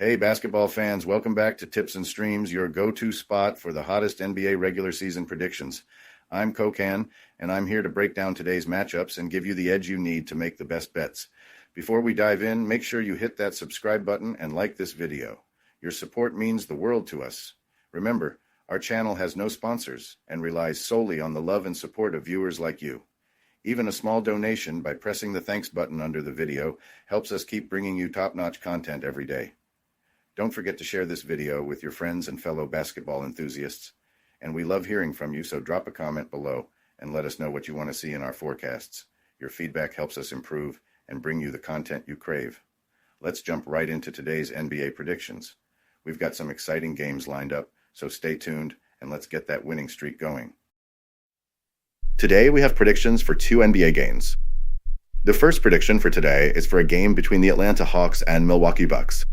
Hey, basketball fans, welcome back to Tips and Streams, your go-to spot for the hottest NBA regular season predictions. I'm Kokan, and I'm here to break down today's matchups and give you the edge you need to make the best bets. Before we dive in, make sure you hit that subscribe button and like this video. Your support means the world to us. Remember, our channel has no sponsors and relies solely on the love and support of viewers like you. Even a small donation by pressing the thanks button under the video helps us keep bringing you top-notch content every day. Don't forget to share this video with your friends and fellow basketball enthusiasts. And we love hearing from you, so drop a comment below and let us know what you want to see in our forecasts. Your feedback helps us improve and bring you the content you crave. Let's jump right into today's NBA predictions. We've got some exciting games lined up, so stay tuned and let's get that winning streak going. Today we have predictions for two NBA games. The first prediction for today is for a game between the Atlanta Hawks and Milwaukee Bucks.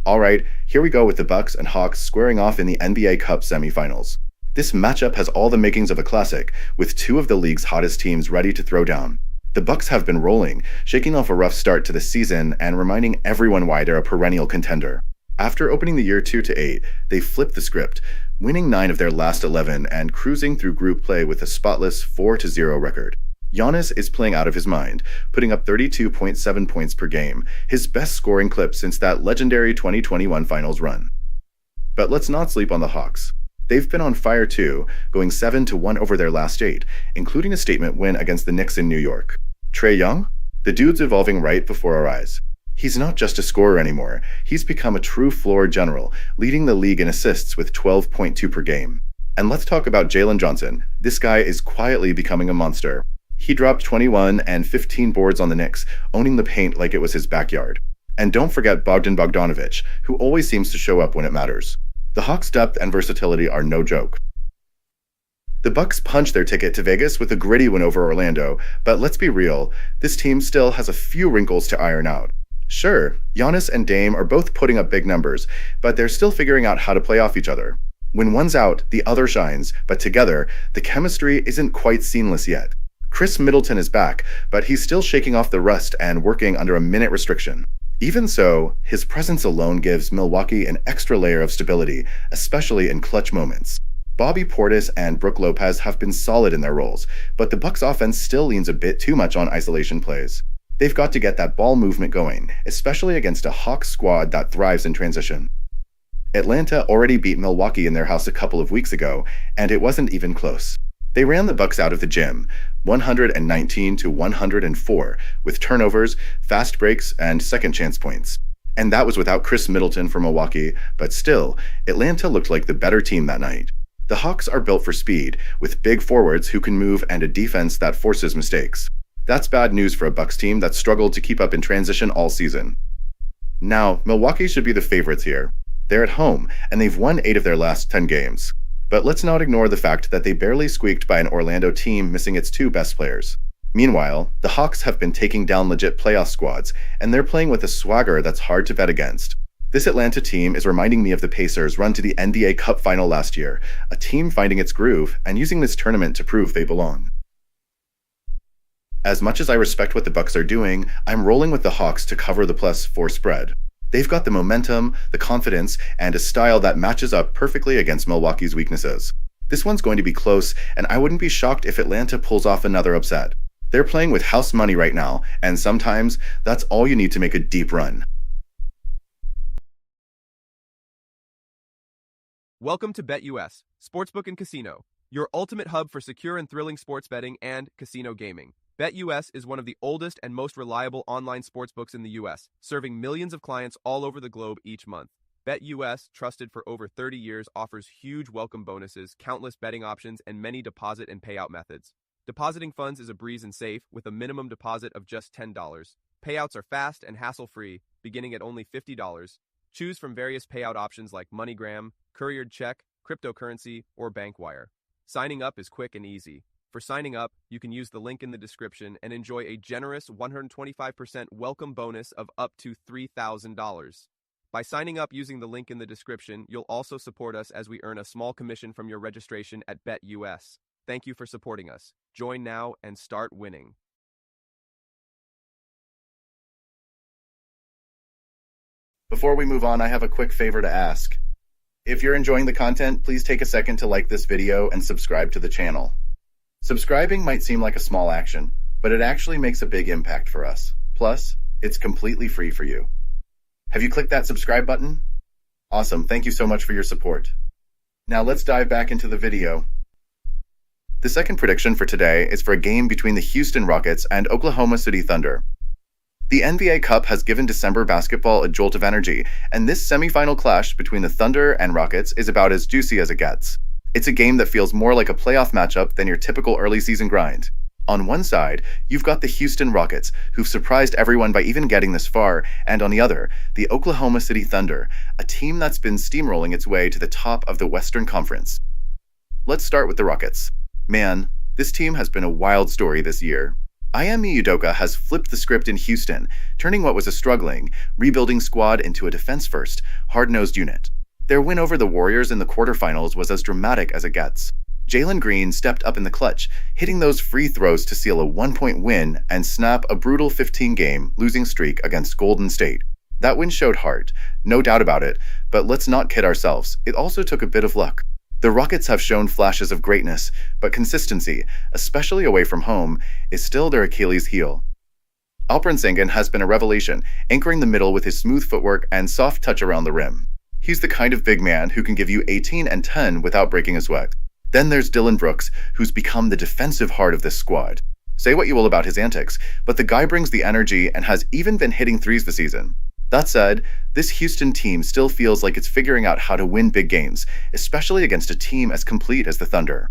All right, here we go with the Bucks and Hawks squaring off in the NBA Cup semifinals. This matchup has all the makings of a classic, with two of the league's hottest teams ready to throw down. The Bucks have been rolling, shaking off a rough start to the season and reminding everyone why they're a perennial contender. After opening the year 2-8, they flipped the script, winning 9 of their last 11 and cruising through group play with a spotless 4-0 record. Giannis is playing out of his mind, putting up 32.7 points per game, his best scoring clip since that legendary 2021 Finals run. But let's not sleep on the Hawks. They've been on fire too, going 7-1 over their last 8, including a statement win against the Knicks in New York. Trae Young? The dude's evolving right before our eyes. He's not just a scorer anymore, he's become a true floor general, leading the league in assists with 12.2 per game. And let's talk about Jalen Johnson. This guy is quietly becoming a monster. He dropped 21 and 15 boards on the Knicks, owning the paint like it was his backyard. And don't forget Bogdan Bogdanovic, who always seems to show up when it matters. The Hawks' depth and versatility are no joke. The Bucks punched their ticket to Vegas with a gritty win over Orlando, but let's be real, this team still has a few wrinkles to iron out. Sure, Giannis and Dame are both putting up big numbers, but they're still figuring out how to play off each other. When one's out, the other shines, but together, the chemistry isn't quite seamless yet. Chris Middleton is back, but he's still shaking off the rust and working under a minute restriction. Even so, his presence alone gives Milwaukee an extra layer of stability, especially in clutch moments. Bobby Portis and Brook Lopez have been solid in their roles, but the Bucks offense still leans a bit too much on isolation plays. They've got to get that ball movement going, especially against a Hawks squad that thrives in transition. Atlanta already beat Milwaukee in their house a couple of weeks ago, and it wasn't even close. They ran the Bucks out of the gym, 119-104, with turnovers, fast breaks, and second chance points. And that was without Chris Middleton for Milwaukee, but still, Atlanta looked like the better team that night. The Hawks are built for speed, with big forwards who can move and a defense that forces mistakes. That's bad news for a Bucks team that struggled to keep up in transition all season. Now, Milwaukee should be the favorites here. They're at home, and they've won 8 of their last 10 games. But let's not ignore the fact that they barely squeaked by an Orlando team missing its 2 best players. Meanwhile, the Hawks have been taking down legit playoff squads, and they're playing with a swagger that's hard to bet against. This Atlanta team is reminding me of the Pacers' run to the NBA Cup final last year, a team finding its groove and using this tournament to prove they belong. As much as I respect what the Bucks are doing, I'm rolling with the Hawks to cover the +4 spread. They've got the momentum, the confidence, and a style that matches up perfectly against Milwaukee's weaknesses. This one's going to be close, and I wouldn't be shocked if Atlanta pulls off another upset. They're playing with house money right now, and sometimes that's all you need to make a deep run. Welcome to BetUS, Sportsbook and Casino, your ultimate hub for secure and thrilling sports betting and casino gaming. BetUS is one of the oldest and most reliable online sportsbooks in the U.S., serving millions of clients all over the globe each month. BetUS, trusted for over 30 years, offers huge welcome bonuses, countless betting options, and many deposit and payout methods. Depositing funds is a breeze and safe, with a minimum deposit of just $10. Payouts are fast and hassle-free, beginning at only $50. Choose from various payout options like MoneyGram, couriered check, cryptocurrency, or bank wire. Signing up is quick and easy. For signing up, you can use the link in the description and enjoy a generous 125% welcome bonus of up to $3,000. By signing up using the link in the description, you'll also support us as we earn a small commission from your registration at BetUS. Thank you for supporting us. Join now and start winning. Before we move on, I have a quick favor to ask. If you're enjoying the content, please take a second to like this video and subscribe to the channel. Subscribing might seem like a small action, but it actually makes a big impact for us. Plus, it's completely free for you. Have you clicked that subscribe button? Awesome, thank you so much for your support. Now let's dive back into the video. The second prediction for today is for a game between the Houston Rockets and Oklahoma City Thunder. The NBA Cup has given December basketball a jolt of energy, and this semifinal clash between the Thunder and Rockets is about as juicy as it gets. It's a game that feels more like a playoff matchup than your typical early season grind. On one side, you've got the Houston Rockets, who've surprised everyone by even getting this far, and on the other, the Oklahoma City Thunder, a team that's been steamrolling its way to the top of the Western Conference. Let's start with the Rockets. Man, this team has been a wild story this year. Ime Udoka has flipped the script in Houston, turning what was a struggling, rebuilding squad into a defense-first, hard-nosed unit. Their win over the Warriors in the quarterfinals was as dramatic as it gets. Jalen Green stepped up in the clutch, hitting those free throws to seal a one-point win and snap a brutal 15-game losing streak against Golden State. That win showed heart, no doubt about it, but let's not kid ourselves, it also took a bit of luck. The Rockets have shown flashes of greatness, but consistency, especially away from home, is still their Achilles heel. Alperen Sengun has been a revelation, anchoring the middle with his smooth footwork and soft touch around the rim. He's the kind of big man who can give you 18 and 10 without breaking a sweat. Then there's Dillon Brooks, who's become the defensive heart of this squad. Say what you will about his antics, but the guy brings the energy and has even been hitting threes this season. That said, this Houston team still feels like it's figuring out how to win big games, especially against a team as complete as the Thunder.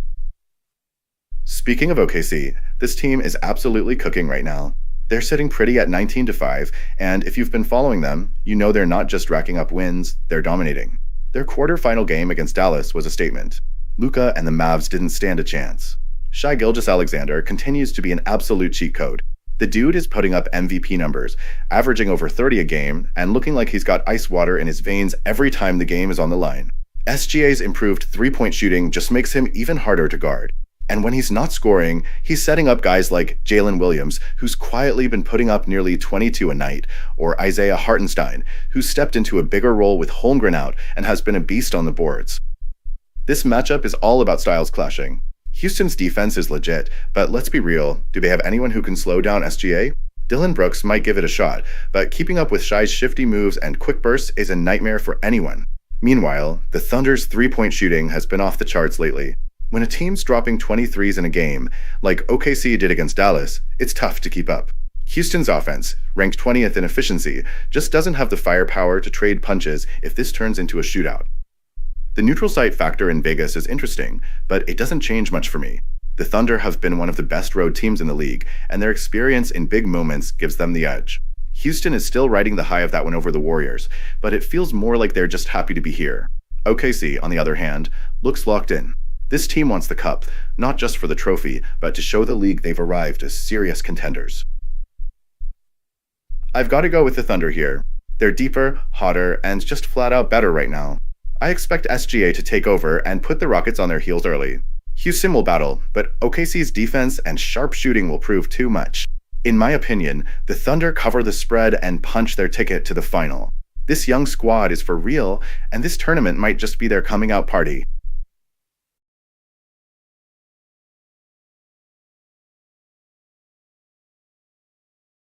Speaking of OKC, this team is absolutely cooking right now. They're sitting pretty at 19-5, and if you've been following them, you know they're not just racking up wins, they're dominating. Their quarterfinal game against Dallas was a statement. Luka and the Mavs didn't stand a chance. Shai Gilgeous-Alexander continues to be an absolute cheat code. The dude is putting up MVP numbers, averaging over 30 a game, and looking like he's got ice water in his veins every time the game is on the line. SGA's improved three-point shooting just makes him even harder to guard. And when he's not scoring, he's setting up guys like Jalen Williams, who's quietly been putting up nearly 22 a night, or Isaiah Hartenstein, who's stepped into a bigger role with Holmgren out and has been a beast on the boards. This matchup is all about styles clashing. Houston's defense is legit, but let's be real, do they have anyone who can slow down SGA? Dillon Brooks might give it a shot, but keeping up with Shai's shifty moves and quick bursts is a nightmare for anyone. Meanwhile, the Thunder's three-point shooting has been off the charts lately. When a team's dropping 23s in a game, like OKC did against Dallas, it's tough to keep up. Houston's offense, ranked 20th in efficiency, just doesn't have the firepower to trade punches if this turns into a shootout. The neutral site factor in Vegas is interesting, but it doesn't change much for me. The Thunder have been one of the best road teams in the league, and their experience in big moments gives them the edge. Houston is still riding the high of that win over the Warriors, but it feels more like they're just happy to be here. OKC, on the other hand, looks locked in. This team wants the cup, not just for the trophy, but to show the league they've arrived as serious contenders. I've got to go with the Thunder here. They're deeper, hotter, and just flat out better right now. I expect SGA to take over and put the Rockets on their heels early. Houston will battle, but OKC's defense and sharp shooting will prove too much. In my opinion, the Thunder cover the spread and punch their ticket to the final. This young squad is for real, and this tournament might just be their coming out party.